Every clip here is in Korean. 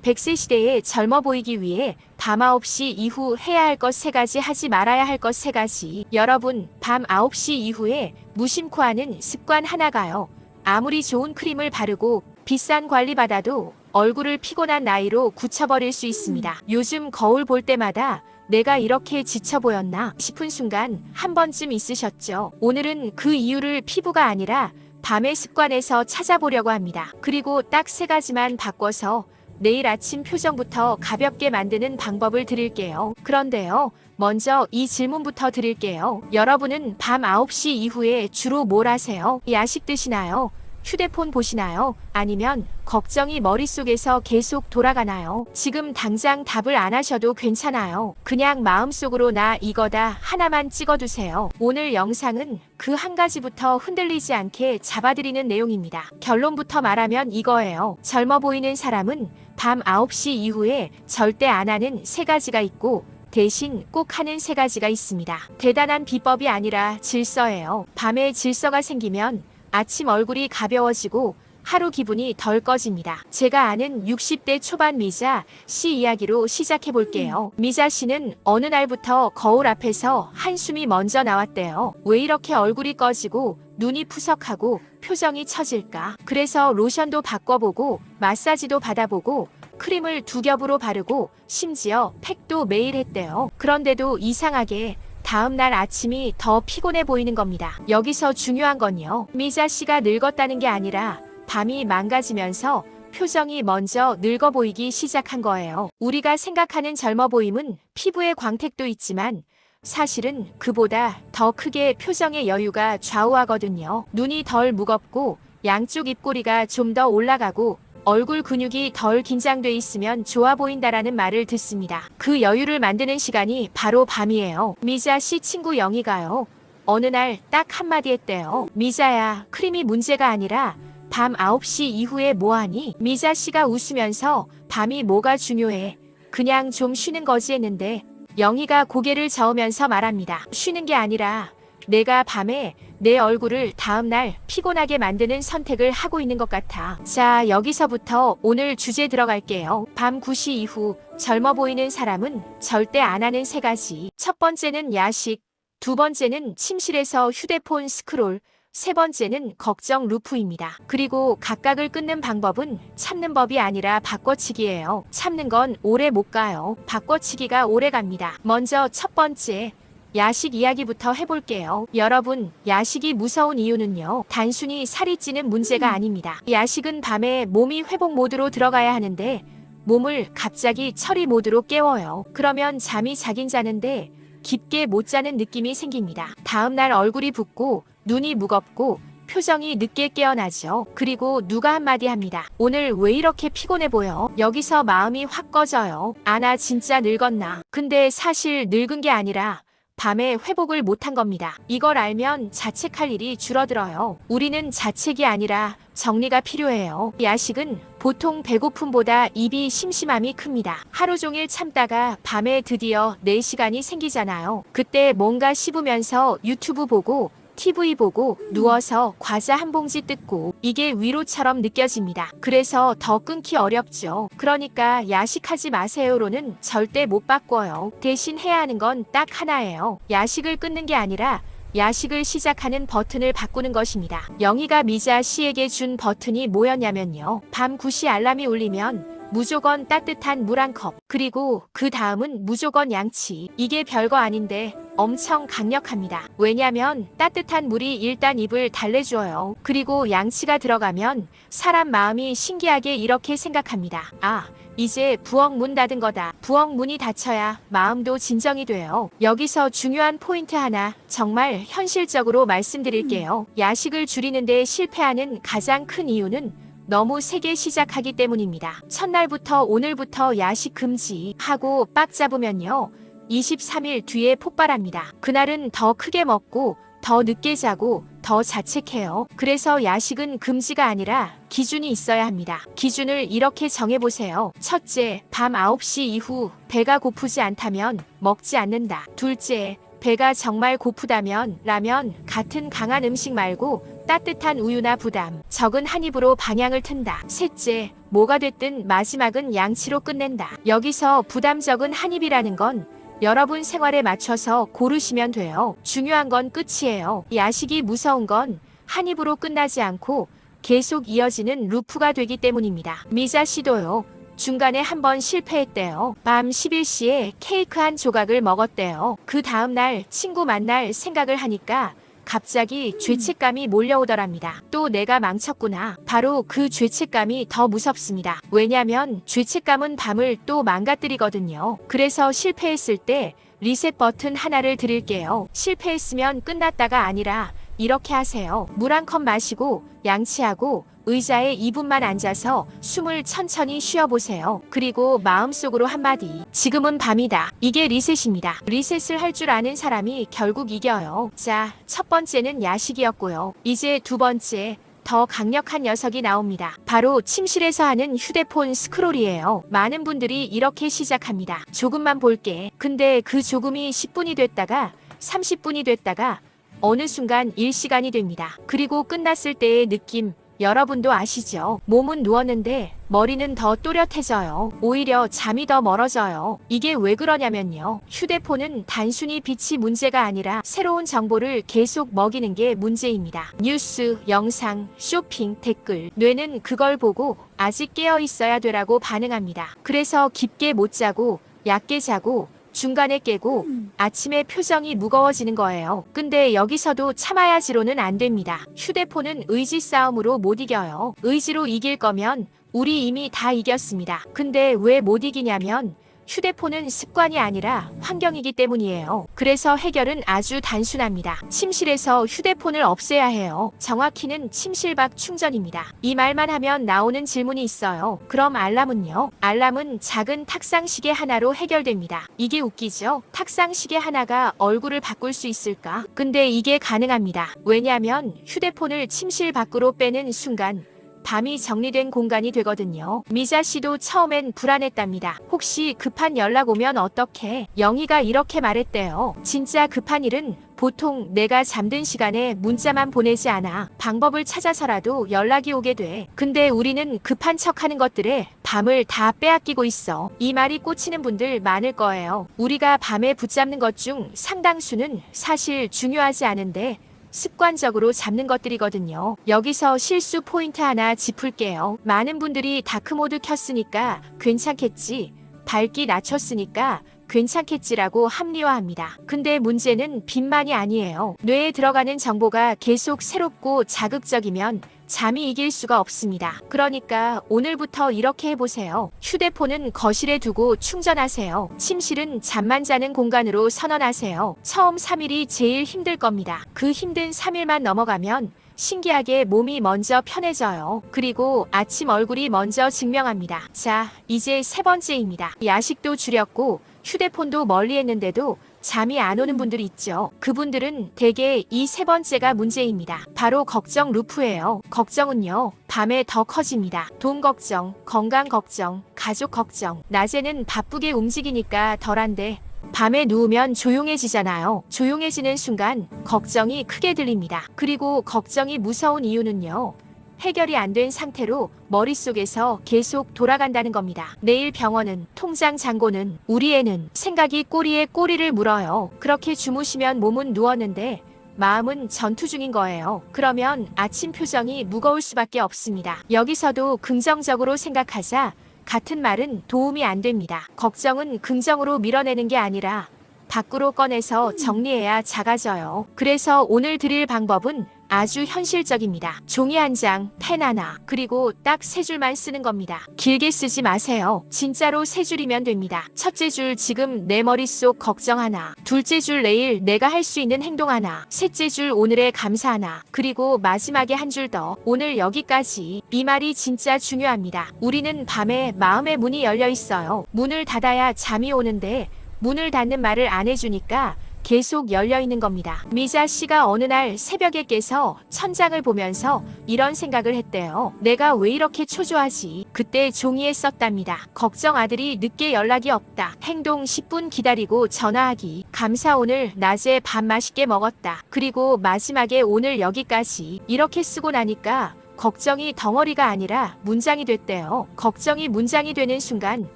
100세 시대에 젊어 보이기 위해 밤 9시 이후 해야 할 것 3가지, 하지 말아야 할 것 3가지. 여러분, 밤 9시 이후에 무심코 하는 습관 하나가요. 아무리 좋은 크림을 바르고 비싼 관리 받아도 얼굴을 피곤한 나이로 굳혀버릴 수 있습니다. 요즘 거울 볼 때마다 내가 이렇게 지쳐 보였나 싶은 순간 한 번쯤 있으셨죠? 오늘은 그 이유를 피부가 아니라 밤의 습관에서 찾아보려고 합니다. 그리고 딱 3가지만 바꿔서 내일 아침 표정부터 가볍게 만드는 방법을 드릴게요. 그런데요, 먼저 이 질문부터 드릴게요. 여러분은 밤 9시 이후에 주로 뭘 하세요? 야식 드시나요? 휴대폰 보시나요? 아니면 걱정이 머릿속에서 계속 돌아가나요? 지금 당장 답을 안 하셔도 괜찮아요. 그냥 마음속으로 나 이거다 하나만 찍어두세요. 오늘 영상은 그 한 가지부터 흔들리지 않게 잡아드리는 내용입니다. 결론부터 말하면 이거예요. 젊어 보이는 사람은 밤 9시 이후에 절대 안 하는 3가지가 있고 대신 꼭 하는 3가지가 있습니다. 대단한 비법이 아니라 질서예요. 밤에 질서가 생기면 아침 얼굴이 가벼워지고 하루 기분이 덜 꺼집니다. 제가 아는 60대 초반 미자 씨 이야기로 시작해 볼게요. 미자 씨는 어느 날부터 거울 앞에서 한숨이 먼저 나왔대요. 왜 이렇게 얼굴이 꺼지고 눈이 푸석하고 표정이 처질까? 그래서 로션도 바꿔보고 마사지도 받아보고 크림을 2겹으로 바르고 심지어 팩도 매일 했대요. 그런데도 이상하게 다음날 아침이 더 피곤해 보이는 겁니다. 여기서 중요한 건요, 미자 씨가 늙었다는 게 아니라 밤이 망가지면서 표정이 먼저 늙어 보이기 시작한 거예요. 우리가 생각하는 젊어 보임은 피부의 광택도 있지만 사실은 그보다 더 크게 표정의 여유가 좌우하거든요. 눈이 덜 무겁고 양쪽 입꼬리가 좀 더 올라가고 얼굴 근육이 덜 긴장돼 있으면 좋아 보인다라는 말을 듣습니다. 그 여유를 만드는 시간이 바로 밤이에요. 미자 씨 친구 영희가요, 어느 날 딱 한마디 했대요. 미자야, 크림이 문제가 아니라 밤 9시 이후에 뭐하니? 미자 씨가 웃으면서 밤이 뭐가 중요해? 그냥 좀 쉬는 거지 했는데 영희가 고개를 저으면서 말합니다. 쉬는 게 아니라 내가 밤에 내 얼굴을 다음날 피곤하게 만드는 선택을 하고 있는 것 같아. 자, 여기서부터 오늘 주제 들어갈게요. 밤 9시 이후 젊어 보이는 사람은 절대 안 하는 3가지. 첫 번째는 야식, 2번째는 침실에서 휴대폰 스크롤, 3번째는 걱정 루프입니다. 그리고 각각을 끊는 방법은 참는 법이 아니라 바꿔치기예요. 참는 건 오래 못 가요. 바꿔치기가 오래 갑니다. 먼저 첫 번째, 야식 이야기부터 해볼게요. 여러분, 야식이 무서운 이유는요, 단순히 살이 찌는 문제가 아닙니다. 야식은 밤에 몸이 회복 모드로 들어가야 하는데 몸을 갑자기 처리 모드로 깨워요. 그러면 잠이 자긴 자는데 깊게 못 자는 느낌이 생깁니다. 다음날 얼굴이 붓고 눈이 무겁고 표정이 늦게 깨어나죠. 그리고 누가 한마디 합니다. 오늘 왜 이렇게 피곤해 보여? 여기서 마음이 확 꺼져요. 아, 나 진짜 늙었나? 근데 사실 늙은 게 아니라 밤에 회복을 못한 겁니다. 이걸 알면 자책할 일이 줄어들어요. 우리는 자책이 아니라 정리가 필요해요. 야식은 보통 배고픔보다 입이 심심함이 큽니다. 하루 종일 참다가 밤에 드디어 4시간이 생기잖아요. 그때 뭔가 씹으면서 유튜브 보고 TV 보고 누워서 과자 한 봉지 뜯고 이게 위로처럼 느껴집니다. 그래서 더 끊기 어렵죠. 그러니까 야식하지 마세요로는 절대 못 바꿔요. 대신 해야 하는 건 딱 하나예요. 야식을 끊는 게 아니라 야식을 시작하는 버튼을 바꾸는 것입니다. 영희가 미자 씨에게 준 버튼이 뭐였냐면요, 밤 9시 알람이 울리면 무조건 따뜻한 물 한 컵, 그리고 그 다음은 무조건 양치. 이게 별거 아닌데 엄청 강력합니다. 왜냐면 따뜻한 물이 일단 입을 달래줘요. 그리고 양치가 들어가면 사람 마음이 신기하게 이렇게 생각합니다. 아, 이제 부엌 문 닫은 거다. 부엌 문이 닫혀야 마음도 진정이 돼요. 여기서 중요한 포인트 하나 정말 현실적으로 말씀드릴게요. 야식을 줄이는 데 실패하는 가장 큰 이유는 너무 세게 시작하기 때문입니다. 첫날부터 오늘부터 야식 금지 하고 빡 잡으면요, 23일 뒤에 폭발합니다. 그날은 더 크게 먹고 더 늦게 자고 더 자책해요. 그래서 야식은 금지가 아니라 기준이 있어야 합니다. 기준을 이렇게 정해보세요. 첫째, 밤 9시 이후 배가 고프지 않다면 먹지 않는다. 둘째, 배가 정말 고프다면 라면 같은 강한 음식 말고 따뜻한 우유나 부담, 적은 한 입으로 방향을 튼다. 셋째, 뭐가 됐든 마지막은 양치로 끝낸다. 여기서 부담 적은 한 입이라는 건 여러분 생활에 맞춰서 고르시면 돼요. 중요한 건 끝이에요. 야식이 무서운 건 한 입으로 끝나지 않고 계속 이어지는 루프가 되기 때문입니다. 미자 씨도요. 중간에 한번 실패했대요. 밤 11시에 케이크 한 조각을 먹었대요. 그 다음날 친구 만날 생각을 하니까 갑자기 죄책감이 몰려오더랍니다. 또 내가 망쳤구나. 바로 그 죄책감이 더 무섭습니다. 왜냐면 죄책감은 밤을 또 망가뜨리거든요. 그래서 실패했을 때 리셋 버튼 하나를 드릴게요. 실패했으면 끝났다가 아니라 이렇게 하세요. 물 한 컵 마시고 양치하고 의자에 2분만 앉아서 숨을 천천히 쉬어보세요. 그리고 마음속으로 한마디. 지금은 밤이다. 이게 리셋입니다. 리셋을 할 줄 아는 사람이 결국 이겨요. 자, 첫 번째는 야식이었고요. 이제 두 번째. 더 강력한 녀석이 나옵니다. 바로 침실에서 하는 휴대폰 스크롤이에요. 많은 분들이 이렇게 시작합니다. 조금만 볼게. 근데 그 조금이 10분이 됐다가 30분이 됐다가 어느 순간 1시간이 됩니다. 그리고 끝났을 때의 느낌 여러분도 아시죠? 몸은 누웠는데 머리는 더 또렷해져요. 오히려 잠이 더 멀어져요. 이게 왜 그러냐면요. 휴대폰은 단순히 빛이 문제가 아니라 새로운 정보를 계속 먹이는 게 문제입니다. 뉴스, 영상, 쇼핑, 댓글. 뇌는 그걸 보고 아직 깨어 있어야 되라고 반응합니다. 그래서 깊게 못 자고 얕게 자고 중간에 깨고 아침에 표정이 무거워지는 거예요. 근데 여기서도 참아야지로는 안 됩니다. 휴대폰은 의지 싸움으로 못 이겨요. 의지로 이길 거면 우리 이미 다 이겼습니다. 근데 왜 못 이기냐면 휴대폰은 습관이 아니라 환경이기 때문이에요. 그래서 해결은 아주 단순합니다. 침실에서 휴대폰을 없애야 해요. 정확히는 침실 밖 충전입니다. 이 말만 하면 나오는 질문이 있어요. 그럼 알람은요? 알람은 작은 탁상시계 하나로 해결됩니다. 이게 웃기죠? 탁상시계 하나가 얼굴을 바꿀 수 있을까? 근데 이게 가능합니다. 왜냐면 휴대폰을 침실 밖으로 빼는 순간 밤이 정리된 공간이 되거든요. 미자 씨도 처음엔 불안했답니다. 혹시 급한 연락 오면 어떡해? 영희가 이렇게 말했대요. 진짜 급한 일은 보통 내가 잠든 시간에 문자만 보내지 않아. 방법을 찾아서라도 연락이 오게 돼. 근데 우리는 급한 척하는 것들에 밤을 다 빼앗기고 있어. 이 말이 꽂히는 분들 많을 거예요. 우리가 밤에 붙잡는 것 중 상당수는 사실 중요하지 않은데 습관적으로 잡는 것들이거든요. 여기서 실수 포인트 하나 짚을게요. 많은 분들이 다크모드 켰으니까 괜찮겠지, 밝기 낮췄으니까 괜찮겠지라고 합리화합니다. 근데 문제는 빛만이 아니에요. 뇌에 들어가는 정보가 계속 새롭고 자극적이면 잠이 이길 수가 없습니다. 그러니까 오늘부터 이렇게 해보세요. 휴대폰은 거실에 두고 충전하세요. 침실은 잠만 자는 공간으로 선언하세요. 처음 3일이 제일 힘들 겁니다. 그 힘든 3일만 넘어가면 신기하게 몸이 먼저 편해져요. 그리고 아침 얼굴이 먼저 증명합니다. 자, 이제 세 번째입니다. 야식도 줄였고 휴대폰도 멀리 했는데도 잠이 안 오는 분들 있죠. 그분들은 대개 이 세 번째가 문제입니다. 바로 걱정 루프예요. 걱정은요, 밤에 더 커집니다. 돈 걱정, 건강 걱정, 가족 걱정. 낮에는 바쁘게 움직이니까 덜한데 밤에 누우면 조용해지잖아요. 조용해지는 순간 걱정이 크게 들립니다. 그리고 걱정이 무서운 이유는요. 해결이 안 된 상태로 머릿속에서 계속 돌아간다는 겁니다. 내일 병원은, 통장 잔고는, 우리 애는. 생각이 꼬리에 꼬리를 물어요. 그렇게 주무시면 몸은 누웠는데 마음은 전투 중인 거예요. 그러면 아침 표정이 무거울 수밖에 없습니다. 여기서도 긍정적으로 생각하자. 같은 말은 도움이 안 됩니다. 걱정은 긍정으로 밀어내는 게 아니라 밖으로 꺼내서 정리해야 작아져요. 그래서 오늘 드릴 방법은 아주 현실적입니다. 종이 한 장, 펜 하나, 그리고 딱 세 줄만 쓰는 겁니다. 길게 쓰지 마세요. 진짜로 세 줄이면 됩니다. 첫째 줄 지금 내 머릿속 걱정 하나, 둘째 줄 내일 내가 할 수 있는 행동 하나, 셋째 줄 오늘의 감사 하나, 그리고 마지막에 한 줄 더, 오늘 여기까지. 이 말이 진짜 중요합니다. 우리는 밤에 마음의 문이 열려 있어요. 문을 닫아야 잠이 오는데 문을 닫는 말을 안 해주니까 계속 열려 있는 겁니다. 미자 씨가 어느 날 새벽에 깨서 천장을 보면서 이런 생각을 했대요. 내가 왜 이렇게 초조하지? 그때 종이에 썼답니다. 걱정 아들이 늦게 연락이 없다. 행동 10분 기다리고 전화하기. 감사 오늘 낮에 밥 맛있게 먹었다. 그리고 마지막에 오늘 여기까지. 이렇게 쓰고 나니까 걱정이 덩어리가 아니라 문장이 됐대요. 걱정이 문장이 되는 순간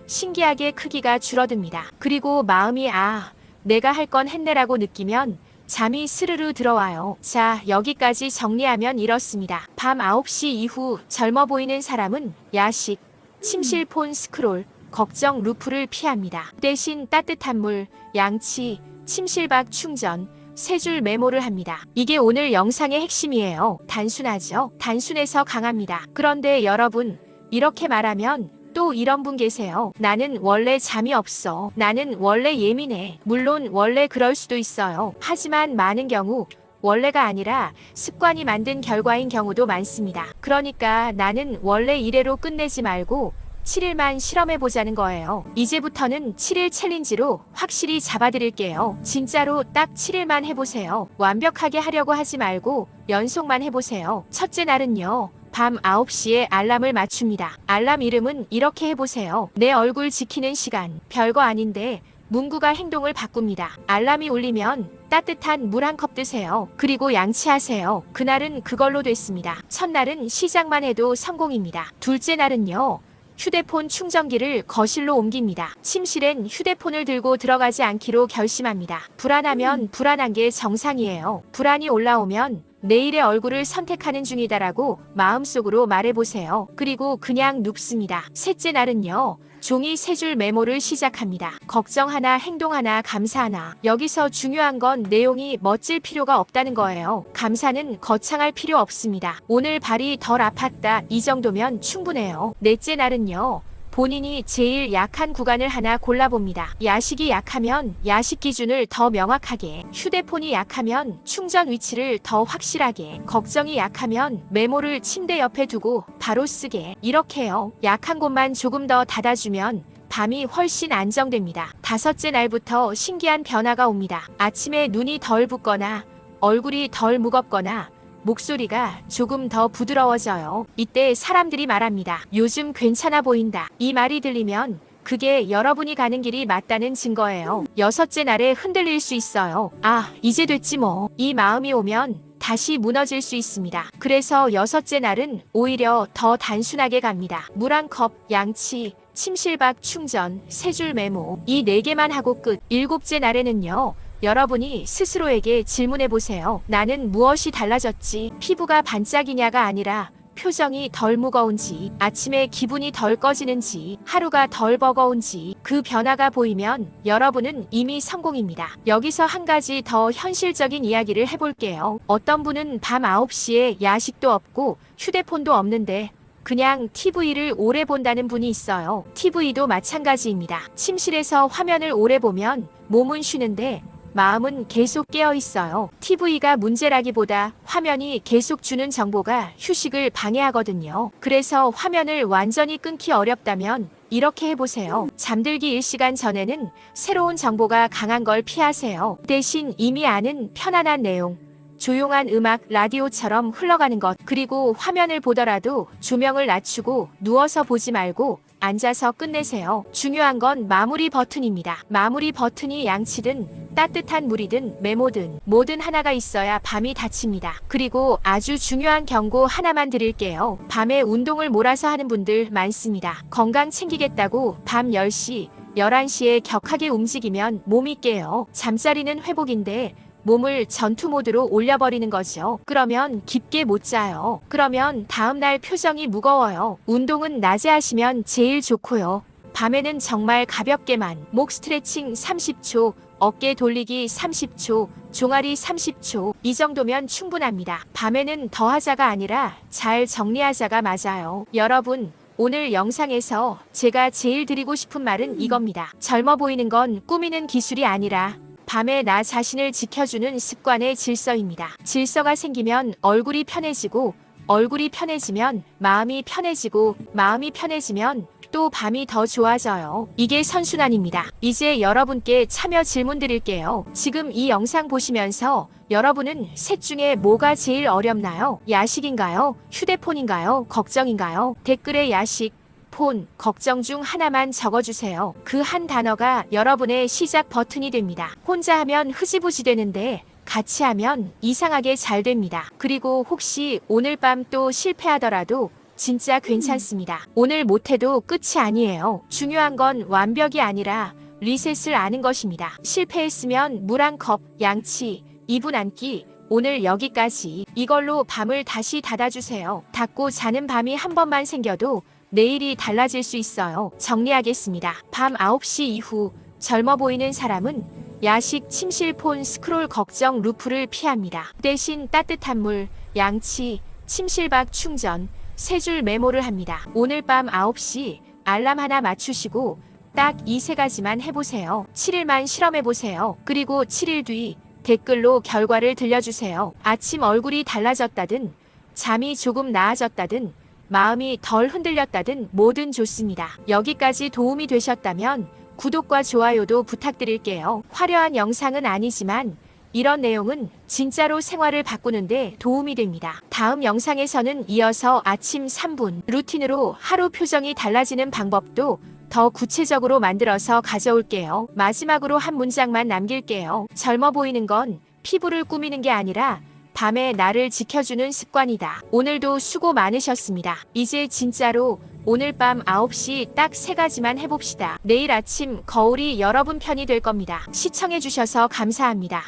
신기하게 크기가 줄어듭니다. 그리고 마음이 내가 할 건 했네라고 느끼면 잠이 스르르 들어와요. 자, 여기까지 정리하면 이렇습니다. 밤 9시 이후 젊어 보이는 사람은 야식, 침실 폰 스크롤, 걱정 루프를 피합니다. 대신 따뜻한 물, 양치, 침실박 충전, 세 줄 메모를 합니다. 이게 오늘 영상의 핵심이에요. 단순하죠? 단순해서 강합니다. 그런데 여러분, 이렇게 말하면 또 이런 분 계세요. 나는 원래 잠이 없어. 나는 원래 예민해. 물론 원래 그럴 수도 있어요. 하지만 많은 경우 원래가 아니라 습관이 만든 결과인 경우도 많습니다. 그러니까 나는 원래 이래로 끝내지 말고 7일만 실험해보자는 거예요. 이제부터는 7일 챌린지로 확실히 잡아드릴게요. 진짜로 딱 7일만 해보세요. 완벽하게 하려고 하지 말고 연속만 해보세요. 첫째 날은요. 밤 9시에 알람을 맞춥니다. 알람 이름은 이렇게 해보세요. 내 얼굴 지키는 시간. 별거 아닌데 문구가 행동을 바꿉니다. 알람이 울리면 따뜻한 물 한 컵 드세요. 그리고 양치하세요. 그날은 그걸로 됐습니다. 첫날은 시작만 해도 성공입니다. 둘째 날은요. 휴대폰 충전기를 거실로 옮깁니다. 침실엔 휴대폰을 들고 들어가지 않기로 결심합니다. 불안하면 불안한 게 정상이에요. 불안이 올라오면 내일의 얼굴을 선택하는 중이다라고 마음속으로 말해보세요. 그리고 그냥 눕습니다. 셋째 날은요. 종이 세 줄 메모를 시작합니다. 걱정 하나, 행동 하나, 감사 하나. 여기서 중요한 건 내용이 멋질 필요가 없다는 거예요. 감사는 거창할 필요 없습니다. 오늘 발이 덜 아팠다. 이 정도면 충분해요. 넷째 날은요. 본인이 제일 약한 구간을 하나 골라봅니다. 야식이 약하면 야식 기준을 더 명확하게, 휴대폰이 약하면 충전 위치를 더 확실하게, 걱정이 약하면 메모를 침대 옆에 두고 바로 쓰게. 이렇게요. 약한 곳만 조금 더 닫아주면 밤이 훨씬 안정됩니다. 다섯째 날부터 신기한 변화가 옵니다. 아침에 눈이 덜 붓거나 얼굴이 덜 무겁거나 목소리가 조금 더 부드러워져요. 이때 사람들이 말합니다. 요즘 괜찮아 보인다. 이 말이 들리면 그게 여러분이 가는 길이 맞다는 증거예요. 여섯째 날에 흔들릴 수 있어요. 이제 됐지 뭐. 이 마음이 오면 다시 무너질 수 있습니다. 그래서 여섯째 날은 오히려 더 단순하게 갑니다. 물 한 컵, 양치, 침실박 충전, 세 줄 메모. 이 4개만 하고 끝. 일곱째 날에는요. 여러분이 스스로에게 질문해보세요. 나는 무엇이 달라졌지? 피부가 반짝이냐가 아니라 표정이 덜 무거운지, 아침에 기분이 덜 꺼지는지, 하루가 덜 버거운지 그 변화가 보이면 여러분은 이미 성공입니다. 여기서 한 가지 더 현실적인 이야기를 해볼게요. 어떤 분은 밤 9시에 야식도 없고 휴대폰도 없는데 그냥 TV를 오래 본다는 분이 있어요. TV도 마찬가지입니다. 침실에서 화면을 오래 보면 몸은 쉬는데 마음은 계속 깨어 있어요. TV가 문제라기보다 화면이 계속 주는 정보가 휴식을 방해하거든요. 그래서 화면을 완전히 끊기 어렵다면 이렇게 해보세요. 잠들기 1시간 전에는 새로운 정보가 강한 걸 피하세요. 대신 이미 아는 편안한 내용, 조용한 음악, 라디오처럼 흘러가는 것, 그리고 화면을 보더라도 조명을 낮추고 누워서 보지 말고 앉아서 끝내세요. 중요한 건 마무리 버튼입니다. 마무리 버튼이 양치든 따뜻한 물이든 메모든 뭐든 하나가 있어야 밤이 닫힙니다. 그리고 아주 중요한 경고 하나만 드릴게요. 밤에 운동을 몰아서 하는 분들 많습니다. 건강 챙기겠다고 밤 10시, 11시에 격하게 움직이면 몸이 깨요. 잠자리는 회복인데 몸을 전투 모드로 올려버리는 거죠. 그러면 깊게 못 자요. 그러면 다음날 표정이 무거워요. 운동은 낮에 하시면 제일 좋고요. 밤에는 정말 가볍게만 목 스트레칭 30초, 어깨 돌리기 30초, 종아리 30초 이 정도면 충분합니다. 밤에는 더 하자가 아니라 잘 정리하자가 맞아요. 여러분, 오늘 영상에서 제가 제일 드리고 싶은 말은 이겁니다. 젊어 보이는 건 꾸미는 기술이 아니라 밤에 나 자신을 지켜주는 습관의 질서입니다. 질서가 생기면 얼굴이 편해지고, 얼굴이 편해지면 마음이 편해지고, 마음이 편해지면 또 밤이 더 좋아져요. 이게 선순환입니다. 이제 여러분께 참여 질문 드릴게요. 지금 이 영상 보시면서 여러분은 셋 중에 뭐가 제일 어렵나요? 야식인가요? 휴대폰인가요? 걱정인가요? 댓글에 야식, 폰, 걱정 중 하나만 적어주세요. 그 한 단어가 여러분의 시작 버튼이 됩니다. 혼자 하면 흐지부지 되는데 같이 하면 이상하게 잘 됩니다. 그리고 혹시 오늘 밤 또 실패하더라도 진짜 괜찮습니다. 오늘 못해도 끝이 아니에요. 중요한 건 완벽이 아니라 리셋을 아는 것입니다. 실패했으면 물 한 컵, 양치, 2분 앉기, 오늘 여기까지. 이걸로 밤을 다시 닫아주세요. 닫고 자는 밤이 한 번만 생겨도 내일이 달라질 수 있어요. 정리하겠습니다. 밤 9시 이후 젊어 보이는 사람은 야식, 침실, 폰, 스크롤, 걱정, 루프를 피합니다. 대신 따뜻한 물, 양치, 침실밖 충전, 3줄 메모를 합니다. 오늘 밤 9시 알람 하나 맞추시고 딱 이 3가지만 해보세요. 7일만 실험해보세요. 그리고 7일 뒤 댓글로 결과를 들려주세요. 아침 얼굴이 달라졌다든, 잠이 조금 나아졌다든, 마음이 덜 흔들렸다든 뭐든 좋습니다. 여기까지 도움이 되셨다면 구독과 좋아요도 부탁드릴게요. 화려한 영상은 아니지만 이런 내용은 진짜로 생활을 바꾸는데 도움이 됩니다. 다음 영상에서는 이어서 아침 3분 루틴으로 하루 표정이 달라지는 방법도 더 구체적으로 만들어서 가져올게요. 마지막으로 한 문장만 남길게요. 젊어 보이는 건 피부를 꾸미는 게 아니라 밤에 나를 지켜주는 습관이다. 오늘도 수고 많으셨습니다. 이제 진짜로 오늘 밤 9시 딱 3가지만 해봅시다. 내일 아침 거울이 여러분 편이 될 겁니다. 시청해주셔서 감사합니다.